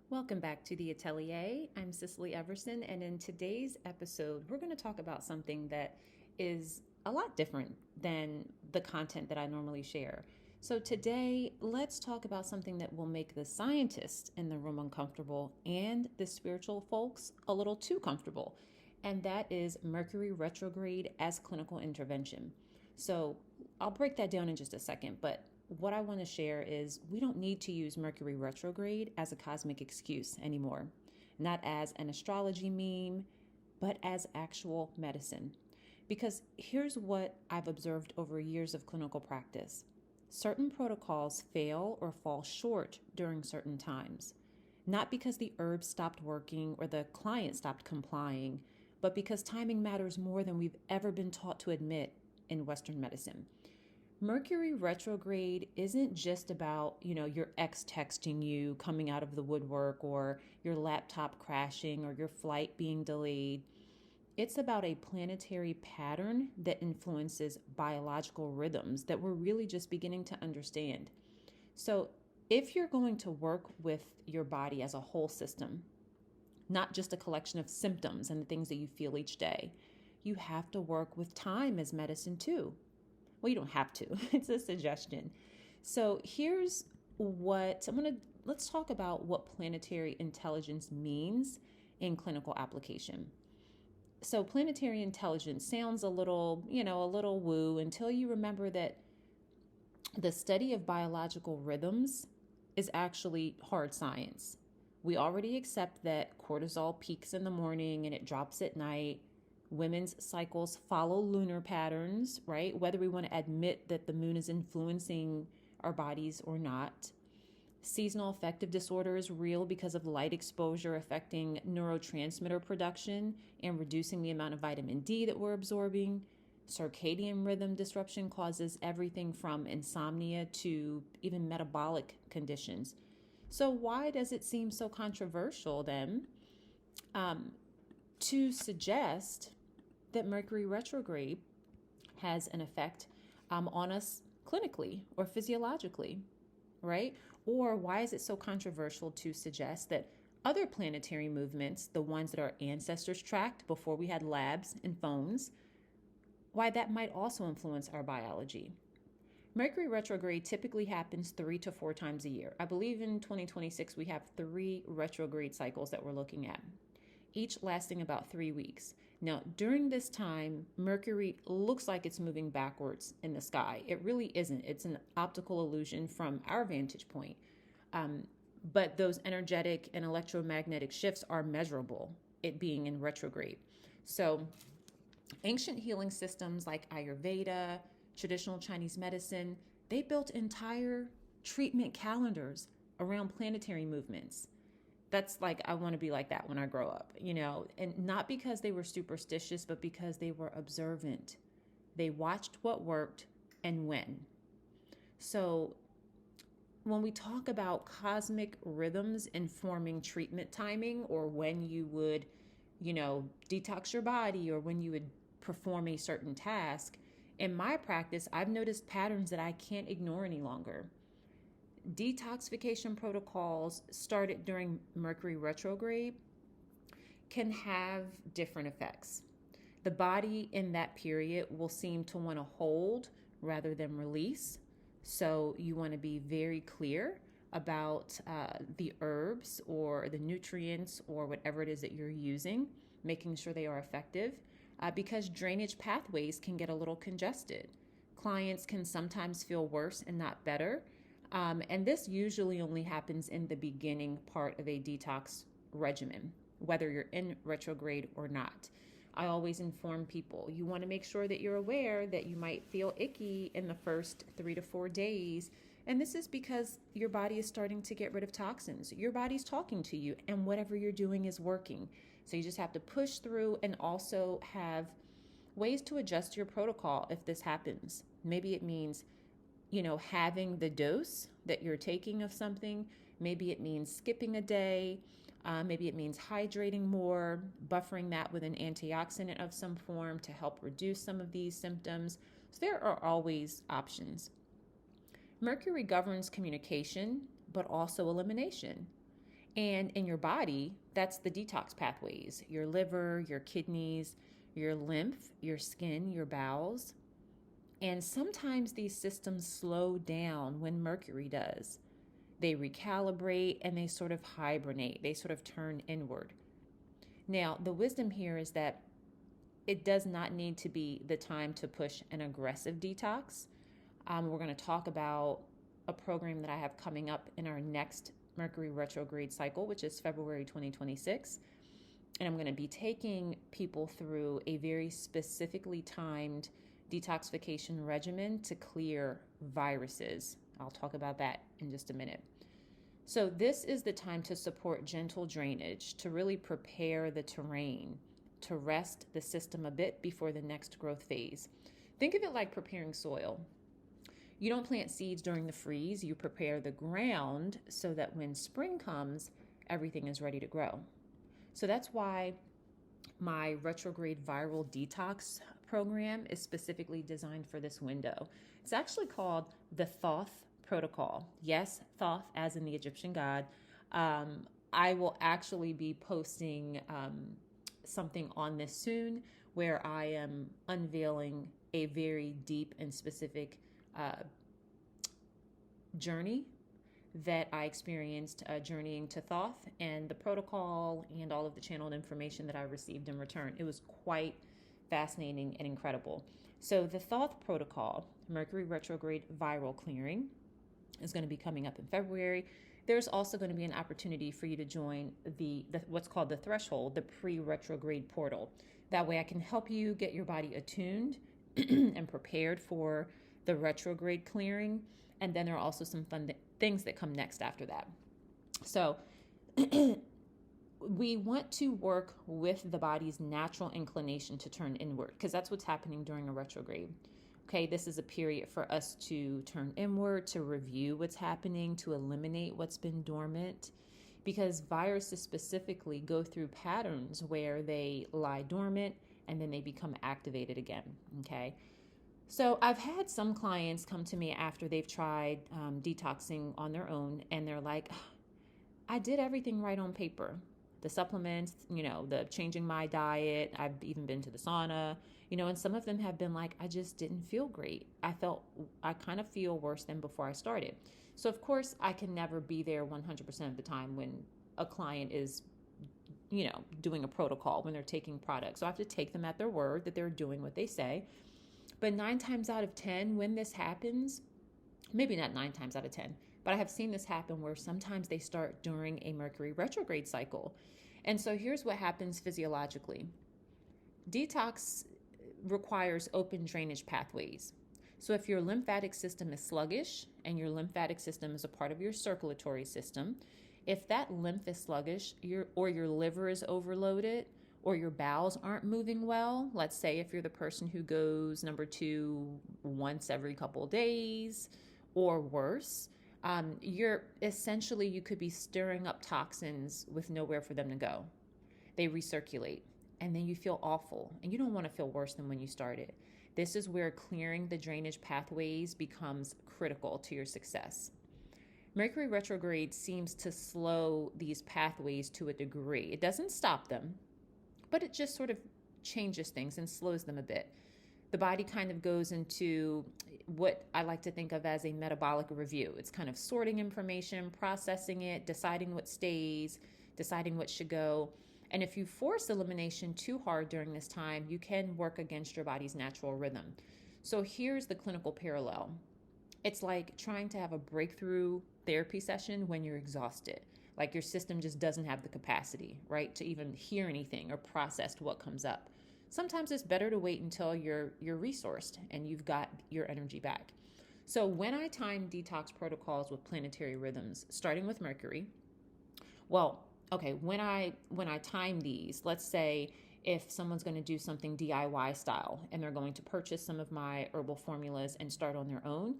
Welcome back to the Atelier. I'm Cicely Everson, and in today's episode, we're going to talk about something that is a lot different than the content that I normally share. So, today, let's talk about something that will make the scientists in the room uncomfortable and the spiritual folks a little too comfortable, and that is Mercury retrograde as clinical intervention. So, I'll break that down in just a second, but what I want to share is we don't need to use Mercury retrograde as a cosmic excuse anymore, not as an astrology meme, but as actual medicine. Because here's what I've observed over years of clinical practice: certain protocols fail or fall short during certain times, not because the herbs stopped working or the client stopped complying, but because timing matters more than we've ever been taught to admit in Western medicine. Mercury retrograde isn't just about, your ex texting you, coming out of the woodwork, or your laptop crashing, or your flight being delayed. It's about a planetary pattern that influences biological rhythms that we're really just beginning to understand. So, if you're going to work with your body as a whole system, not just a collection of symptoms and the things that you feel each day, you have to work with time as medicine too. Well, you don't have to. It's a suggestion. So here's what let's talk about what planetary intelligence means in clinical application. So planetary intelligence sounds a little woo until you remember that the study of biological rhythms is actually hard science. We already accept that cortisol peaks in the morning and it drops at night. Women's cycles follow lunar patterns, right? Whether we want to admit that the moon is influencing our bodies or not. Seasonal affective disorder is real because of light exposure affecting neurotransmitter production and reducing the amount of vitamin D that we're absorbing. Circadian rhythm disruption causes everything from insomnia to even metabolic conditions. So, why does it seem so controversial then to suggest that Mercury retrograde has an effect on us clinically or physiologically, right? Or why is it so controversial to suggest that other planetary movements, the ones that our ancestors tracked before we had labs and phones, why that might also influence our biology? Mercury retrograde typically happens 3 to 4 times a year. I believe in 2026 we have 3 retrograde cycles that we're looking at, each lasting about 3 weeks. Now, during this time, Mercury looks like it's moving backwards in the sky. It really isn't. It's an optical illusion from our vantage point. But those energetic and electromagnetic shifts are measurable, it being in retrograde. So, ancient healing systems like Ayurveda, traditional Chinese medicine, they built entire treatment calendars around planetary movements. That's like, I want to be like that when I grow up, and not because they were superstitious, but because they were observant. They watched what worked and when. So when we talk about cosmic rhythms informing treatment timing, or when you would, detox your body, or when you would perform a certain task, in my practice, I've noticed patterns that I can't ignore any longer. Detoxification protocols started during Mercury retrograde can have different effects. The body in that period will seem to want to hold rather than release. So you want to be very clear about the herbs or the nutrients or whatever it is that you're using, making sure they are effective, because drainage pathways can get a little congested. Clients can sometimes feel worse and not better. And this usually only happens in the beginning part of a detox regimen, whether you're in retrograde or not. I always inform people, you want to make sure that you're aware that you might feel icky in the first 3 to 4 days. And this is because your body is starting to get rid of toxins. Your body's talking to you, and whatever you're doing is working. So you just have to push through and also have ways to adjust your protocol if this happens. Maybe it means having the dose that you're taking of something. Maybe it means skipping a day. Maybe it means hydrating more, buffering that with an antioxidant of some form to help reduce some of these symptoms. So there are always options. Mercury governs communication, but also elimination. And in your body, that's the detox pathways: your liver, your kidneys, your lymph, your skin, your bowels. And sometimes these systems slow down when Mercury does. They recalibrate and they sort of hibernate, they sort of turn inward. Now, the wisdom here is that it does not need to be the time to push an aggressive detox. We're going to talk about a program that I have coming up in our next Mercury Retrograde cycle, which is February 2026. And I'm going to be taking people through a very specifically timed detoxification regimen to clear viruses. I'll talk about that in just a minute. So this is the time to support gentle drainage, to really prepare the terrain, to rest the system a bit before the next growth phase. Think of it like preparing soil. You don't plant seeds during the freeze. You prepare the ground so that when spring comes, everything is ready to grow. So that's why my retrograde viral detox program is specifically designed for this window. It's actually called the Thoth Protocol. Yes, Thoth as in the Egyptian god. I will actually be posting something on this soon where I am unveiling a very deep and specific journey that I experienced journeying to Thoth, and the protocol and all of the channeled information that I received in return. It was quite fascinating and incredible. So the Thoth Protocol, Mercury Retrograde Viral Clearing, is going to be coming up in February. There's also going to be an opportunity for you to join the what's called the Threshold, the pre-retrograde portal. That way I can help you get your body attuned and prepared for the retrograde clearing. And then there are also some fun things that come next after that. So we want to work with the body's natural inclination to turn inward, because that's what's happening during a retrograde. Okay, this is a period for us to turn inward, to review what's happening, to eliminate what's been dormant, because viruses specifically go through patterns where they lie dormant and then they become activated again. Okay. So I've had some clients come to me after they've tried detoxing on their own, and they're like, I did everything right on paper. The supplements, the changing my diet. I've even been to the sauna, and some of them have been like, I just didn't feel great. I kind of feel worse than before I started. So of course I can never be there 100% of the time when a client is, doing a protocol, when they're taking products. So I have to take them at their word that they're doing what they say. But 9 times out of 10, when this happens, maybe not 9 times out of 10, but I have seen this happen where sometimes they start during a Mercury retrograde cycle. And so here's what happens physiologically. Detox requires open drainage pathways. So if your lymphatic system is sluggish, and your lymphatic system is a part of your circulatory system, if that lymph is sluggish, your liver is overloaded, or your bowels aren't moving well, let's say if you're the person who goes number 2 once every couple of days or worse, you could be stirring up toxins with nowhere for them to go. They recirculate, and then you feel awful, and you don't want to feel worse than when you started. This is where clearing the drainage pathways becomes critical to your success. Mercury retrograde seems to slow these pathways to a degree. It doesn't stop them, but it just sort of changes things and slows them a bit. The body kind of goes into what I like to think of as a metabolic review. It's kind of sorting information, processing it, deciding what stays, deciding what should go. And if you force elimination too hard during this time, you can work against your body's natural rhythm. So here's the clinical parallel. It's like trying to have a breakthrough therapy session when you're exhausted. Like your system just doesn't have the capacity, right, to even hear anything or process what comes up. Sometimes it's better to wait until you're resourced and you've got your energy back. So when I time detox protocols with planetary rhythms, starting with Mercury, when I time these, let's say if someone's going to do something DIY style and they're going to purchase some of my herbal formulas and start on their own,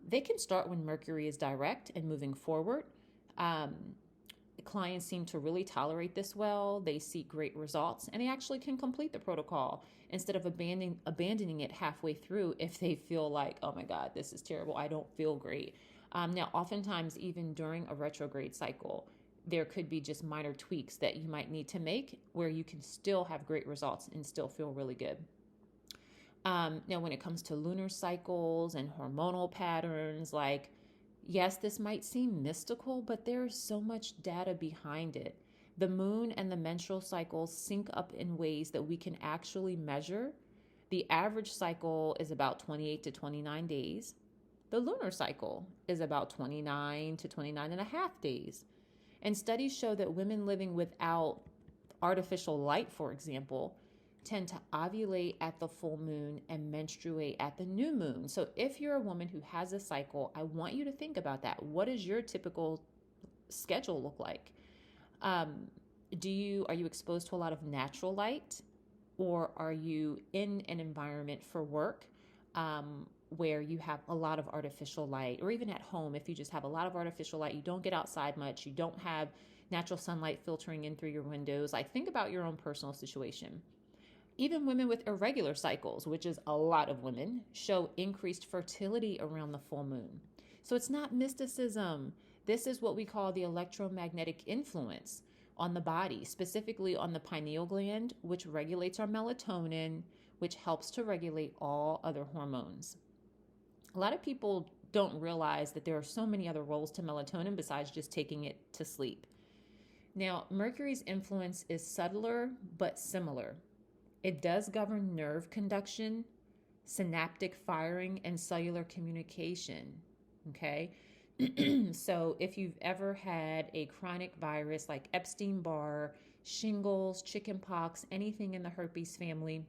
they can start when Mercury is direct and moving forward. Clients seem to really tolerate this well. They see great results, and they actually can complete the protocol instead of abandoning it halfway through if they feel like, oh my God, this is terrible. I don't feel great. Now, oftentimes, even during a retrograde cycle, there could be just minor tweaks that you might need to make where you can still have great results and still feel really good. Now, when it comes to lunar cycles and hormonal patterns, like, yes, this might seem mystical, but there's so much data behind it. The moon and the menstrual cycles sync up in ways that we can actually measure. The average cycle is about 28 to 29 days. The lunar cycle is about 29 to 29 and a half days. And studies show that women living without artificial light, for example, tend to ovulate at the full moon and menstruate at the new moon. So if you're a woman who has a cycle, I want you to think about that. What does your typical schedule look like? Are you exposed to a lot of natural light, or are you in an environment for work where you have a lot of artificial light, or even at home, if you just have a lot of artificial light, you don't get outside much, you don't have natural sunlight filtering in through your windows? Like, think about your own personal situation. Even women with irregular cycles, which is a lot of women, show increased fertility around the full moon. So it's not mysticism. This is what we call the electromagnetic influence on the body, specifically on the pineal gland, which regulates our melatonin, which helps to regulate all other hormones. A lot of people don't realize that there are so many other roles to melatonin besides just taking it to sleep. Now, Mercury's influence is subtler but similar. It does govern nerve conduction, synaptic firing, and cellular communication, okay? So if you've ever had a chronic virus like Epstein-Barr, shingles, chickenpox, anything in the herpes family,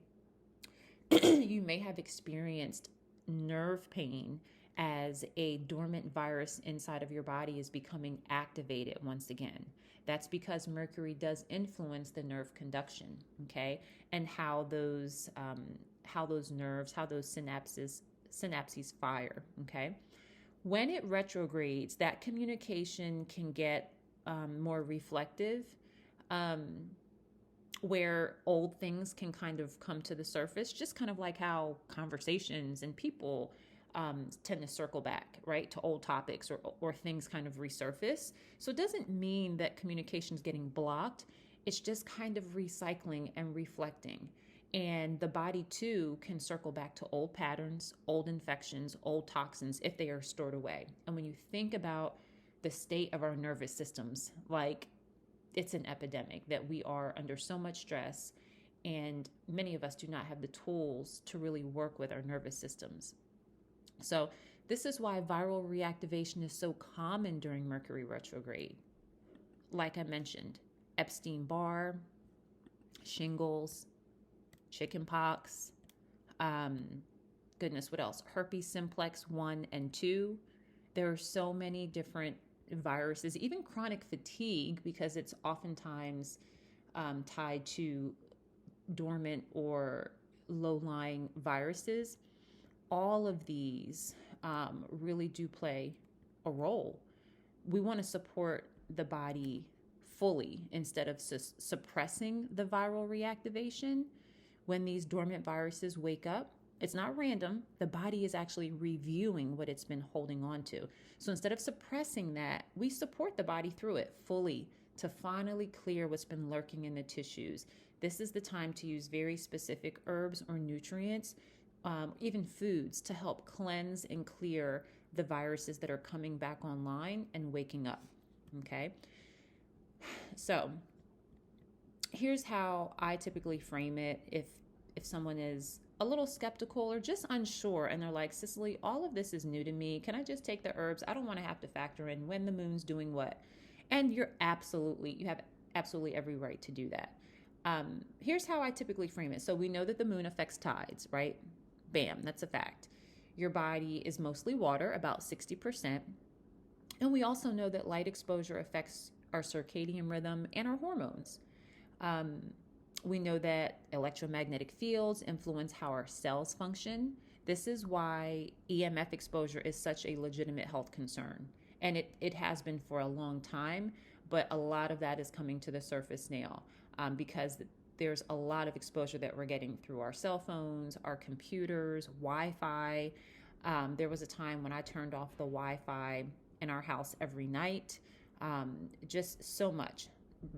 you may have experienced nerve pain as a dormant virus inside of your body is becoming activated once again. That's because Mercury does influence the nerve conduction, okay, and how those nerves, how those synapses fire, okay. When it retrogrades, that communication can get more reflective, where old things can kind of come to the surface, just kind of like how conversations and people tend to circle back, right, to old topics, or things kind of resurface. So it doesn't mean that communication is getting blocked. It's just kind of recycling and reflecting. And the body, too, can circle back to old patterns, old infections, old toxins if they are stored away. And when you think about the state of our nervous systems, like, it's an epidemic, that we are under so much stress, and many of us do not have the tools to really work with our nervous systems. So this is why viral reactivation is so common during Mercury retrograde. Like I mentioned, Epstein-Barr, shingles, chickenpox, what else? Herpes simplex 1 and 2. There are so many different viruses, even chronic fatigue, because it's oftentimes tied to dormant or low-lying viruses. All of these really do play a role. We want to support the body fully instead of suppressing the viral reactivation. When these dormant viruses wake up, it's not random. The body is actually reviewing what it's been holding on to. So instead of suppressing that, we support the body through it fully to finally clear what's been lurking in the tissues. This is the time to use very specific herbs or nutrients, even foods, to help cleanse and clear the viruses that are coming back online and waking up, okay? So here's how I typically frame it if someone is a little skeptical or just unsure and they're like, Cicely, all of this is new to me. Can I just take the herbs? I don't want to have to factor in when the moon's doing what. And you have absolutely every right to do that. Here's how I typically frame it. So we know that the moon affects tides, right? Bam, that's a fact. Your body is mostly water, about 60%. And we also know that light exposure affects our circadian rhythm and our hormones. We know that electromagnetic fields influence how our cells function. This is why EMF exposure is such a legitimate health concern. And it has been for a long time, but a lot of that is coming to the surface now because there's a lot of exposure that we're getting through our cell phones, our computers, Wi-Fi. There was a time when I turned off the Wi-Fi in our house every night. just so much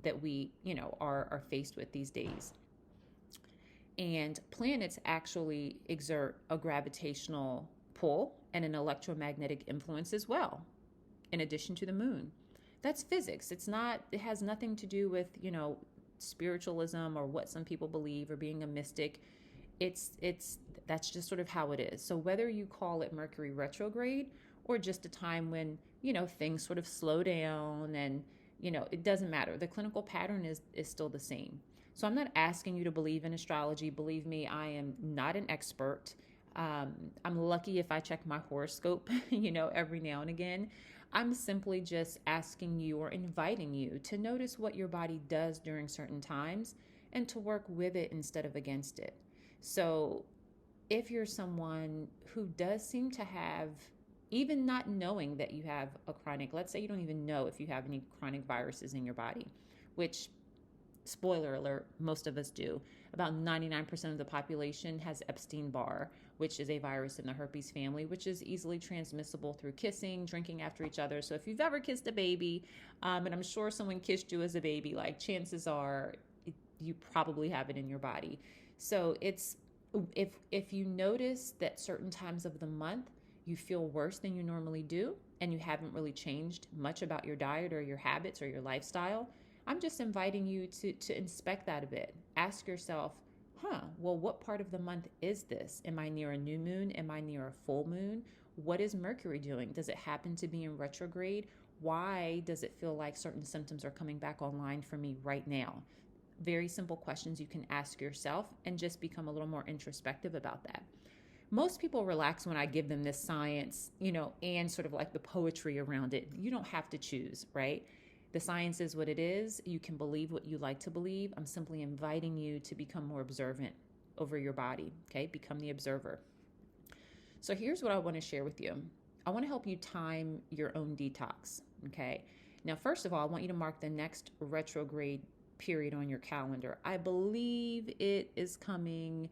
that we, are faced with these days. And planets actually exert a gravitational pull and an electromagnetic influence as well, in addition to the moon. That's physics. It has nothing to do with, spiritualism or what some people believe or being a mystic. That's just sort of how it is. So whether you call it Mercury retrograde or just a time when, things sort of slow down and, it doesn't matter. The clinical pattern is still the same. So I'm not asking you to believe in astrology. Believe me, I am not an expert. I'm lucky if I check my horoscope, every now and again. I'm simply just asking you or inviting you to notice what your body does during certain times and to work with it instead of against it. So if you're someone who does seem to have, even not knowing that you have a chronic, let's say you don't even know if you have any chronic viruses in your body, which, spoiler alert, most of us do. About 99% of the population has Epstein-Barr, which is a virus in the herpes family, which is easily transmissible through kissing, drinking after each other. So if you've ever kissed a baby, and I'm sure someone kissed you as a baby, like chances are you probably have it in your body. So it's if you notice that certain times of the month you feel worse than you normally do, and you haven't really changed much about your diet or your habits or your lifestyle, I'm just inviting you to inspect that a bit. Ask yourself, well, what part of the month is this? Am I near a new moon? Am I near a full moon? What is Mercury doing? Does it happen to be in retrograde? Why does it feel like certain symptoms are coming back online for me right now? Very simple questions you can ask yourself and just become a little more introspective about that. Most people relax when I give them this science, and sort of like the poetry around it. You don't have to choose, right? The science is what it is. You can believe what you like to believe. I'm simply inviting you to become more observant over your body, okay? Become the observer. So here's what I want to share with you. I want to help you time your own detox, okay? Now, first of all, I want you to mark the next retrograde period on your calendar. I believe it is coming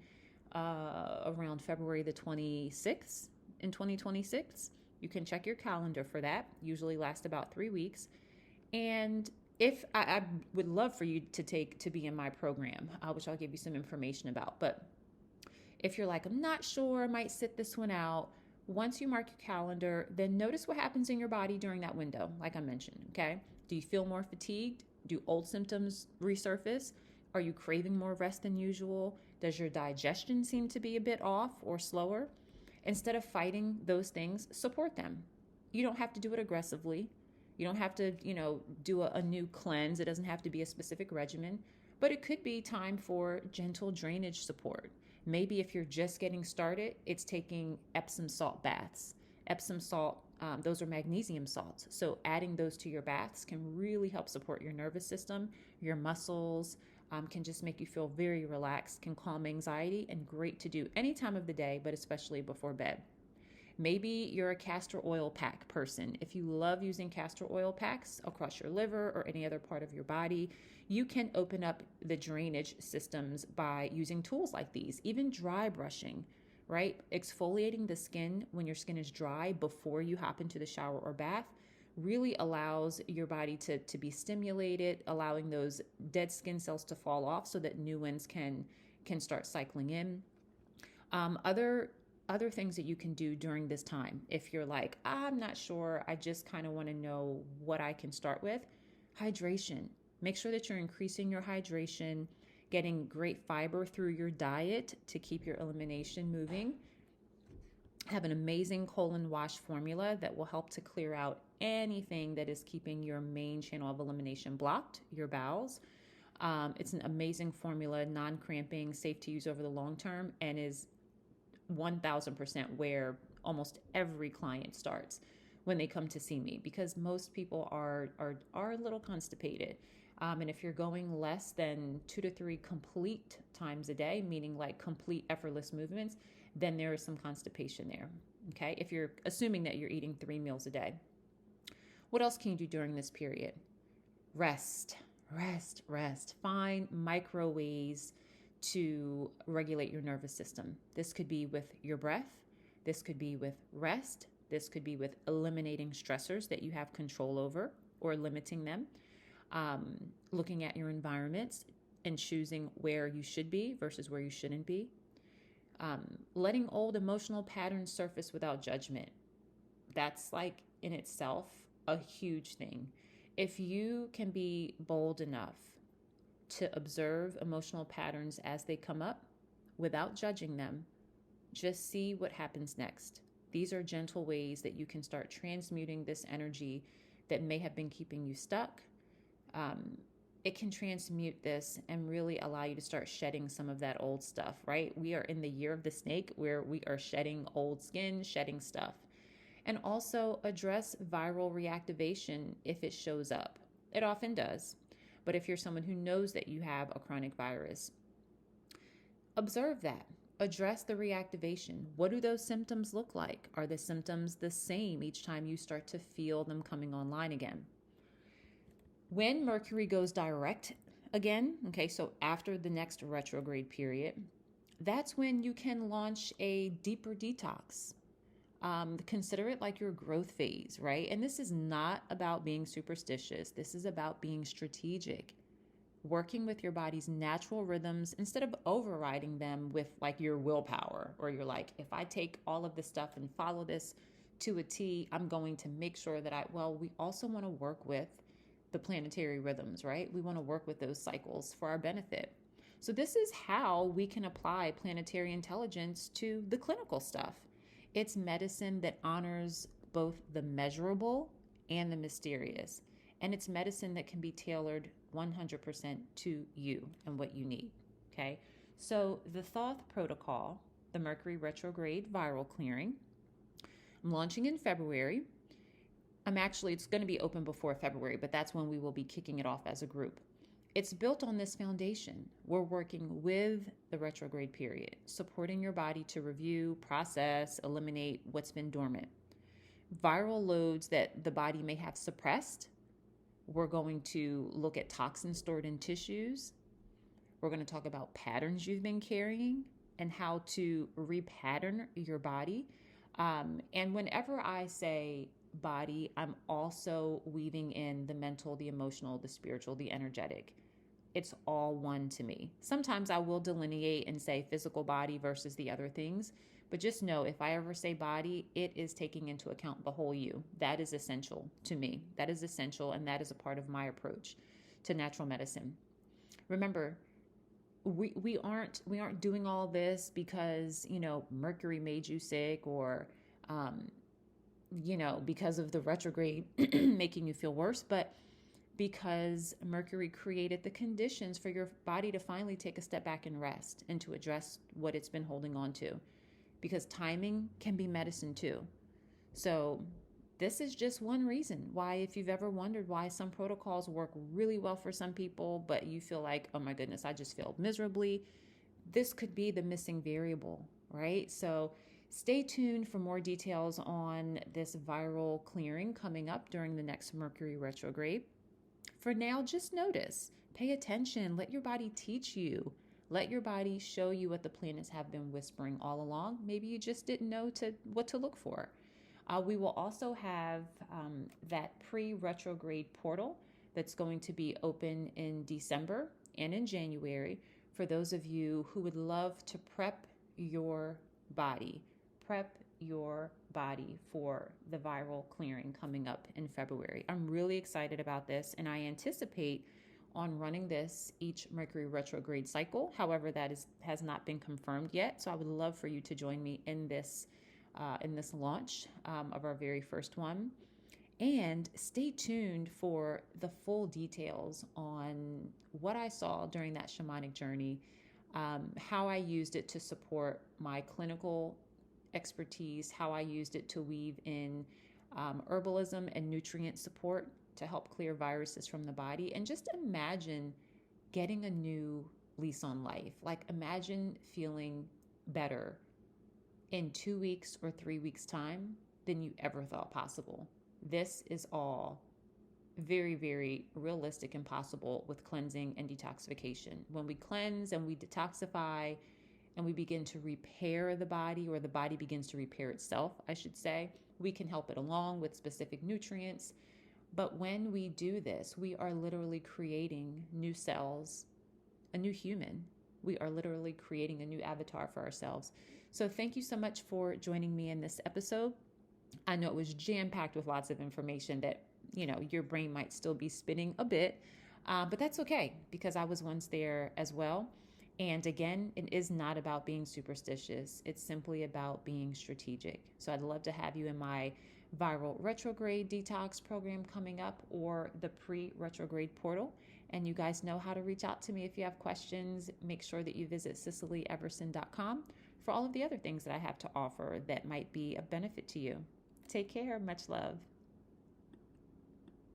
around February the 26th in 2026. You can check your calendar for that. Usually lasts about 3 weeks. And if I would love for you to be in my program, which I'll give you some information about. But if you're like, I'm not sure, I might sit this one out. Once you mark your calendar, then notice what happens in your body during that window, like I mentioned, okay? Do you feel more fatigued? Do old symptoms resurface? Are you craving more rest than usual? Does your digestion seem to be a bit off or slower? Instead of fighting those things, support them. You don't have to do it aggressively. You don't have to, do a new cleanse. It doesn't have to be a specific regimen, but it could be time for gentle drainage support. Maybe if you're just getting started, it's taking Epsom salt baths. Epsom salt, those are magnesium salts. So adding those to your baths can really help support your nervous system, your muscles, can just make you feel very relaxed, can calm anxiety, and great to do any time of the day, but especially before bed. Maybe you're a castor oil pack person. If you love using castor oil packs across your liver or any other part of your body, you can open up the drainage systems by using tools like these, even dry brushing, right? Exfoliating the skin when your skin is dry before you hop into the shower or bath really allows your body to be stimulated, allowing those dead skin cells to fall off so that new ones can start cycling in. Other things that you can do during this time, if you're like, I'm not sure, I just kind of want to know what I can start with. Hydration. Make sure that you're increasing your hydration, getting great fiber through your diet to keep your elimination moving. Have an amazing colon wash formula that will help to clear out anything that is keeping your main channel of elimination blocked, your bowels. It's an amazing formula, non-cramping, safe to use over the long term, and is 1000% where almost every client starts when they come to see me, because most people are a little constipated. And if you're going less than 2 to 3 complete times a day, meaning like complete effortless movements, then there is some constipation there. Okay. If you're assuming that you're eating 3 meals a day, what else can you do during this period? Rest. Find micro ways to regulate your nervous system. This could be with your breath. This could be with rest. This could be with eliminating stressors that you have control over. or limiting them, looking at your environments and choosing where you should be versus where you shouldn't be, letting old emotional patterns surface without judgment. That's like in itself a huge thing. If you can be bold enough to observe emotional patterns as they come up without judging them, just see what happens next. These are gentle ways that you can start transmuting this energy that may have been keeping you stuck. It can transmute this and really allow you to start shedding some of that old stuff, right? We are in the year of the snake where we are shedding old skin, shedding stuff. And also address viral reactivation if it shows up. It often does. But if you're someone who knows that you have a chronic virus, observe that. Address the reactivation. What do those symptoms look like? Are the symptoms the same each time you start to feel them coming online again? When Mercury goes direct again, okay, so after the next retrograde period, that's when you can launch a deeper detox. Consider it like your growth phase, right? And this is not about being superstitious. This is about being strategic, working with your body's natural rhythms instead of overriding them with like your willpower, or you're like, if I take all of this stuff and follow this to a T, I'm going to make sure that we also want to work with the planetary rhythms, right? We want to work with those cycles for our benefit. So this is how we can apply planetary intelligence to the clinical stuff. It's medicine that honors both the measurable and the mysterious. And it's medicine that can be tailored 100% to you and what you need, okay? So the Thoth protocol, the Mercury Retrograde viral clearing, I'm launching in February. It's going to be open before February, but that's when we will be kicking it off as a group. It's built on this foundation. We're working with the retrograde period, supporting your body to review, process, eliminate what's been dormant. Viral loads that the body may have suppressed. We're going to look at toxins stored in tissues. We're going to talk about patterns you've been carrying and how to repattern your body. And whenever I say body, I'm also weaving in the mental, the emotional, the spiritual, the energetic. It's all one to me. Sometimes I will delineate and say physical body versus the other things, but just know if I ever say body, it is taking into account the whole you. That is essential to me. That is essential, and that is a part of my approach to natural medicine. Remember, we aren't doing all this because, Mercury made you sick, or because of the retrograde making you feel worse, but because Mercury created the conditions for your body to finally take a step back and rest and to address what it's been holding on to. Because timing can be medicine too. So this is just one reason why, if you've ever wondered why some protocols work really well for some people, but you feel like, oh my goodness, I just failed miserably, this could be the missing variable, right? So stay tuned for more details on this viral clearing coming up during the next Mercury retrograde. For now, just notice, pay attention, let your body teach you. Let your body show you what the planets have been whispering all along. Maybe you just didn't know what to look for. We will also have that pre-retrograde portal that's going to be open in December and in January for those of you who would love to prep your body for the viral clearing coming up in February. I'm really excited about this, and I anticipate on running this each Mercury retrograde cycle. However, that has not been confirmed yet. So I would love for you to join me in this launch of our very first one. And stay tuned for the full details on what I saw during that shamanic journey, how I used it to support my clinical expertise, how I used it to weave in herbalism and nutrient support to help clear viruses from the body. And just imagine getting a new lease on life. Like, imagine feeling better in 2 weeks or 3 weeks' time than you ever thought possible. This is all very, very realistic and possible with cleansing and detoxification. When we cleanse and we detoxify and we begin to repair the body, or the body begins to repair itself, I should say, we can help it along with specific nutrients. But when we do this, we are literally creating new cells, a new human. We are literally creating a new avatar for ourselves. So thank you so much for joining me in this episode. I know it was jam packed with lots of information that, your brain might still be spinning a bit, but that's okay because I was once there as well. And again, it is not about being superstitious. It's simply about being strategic. So I'd love to have you in my viral retrograde detox program coming up, or the pre-retrograde portal. And you guys know how to reach out to me if you have questions. Make sure that you visit CicelyEverson.com for all of the other things that I have to offer that might be a benefit to you. Take care. Much love.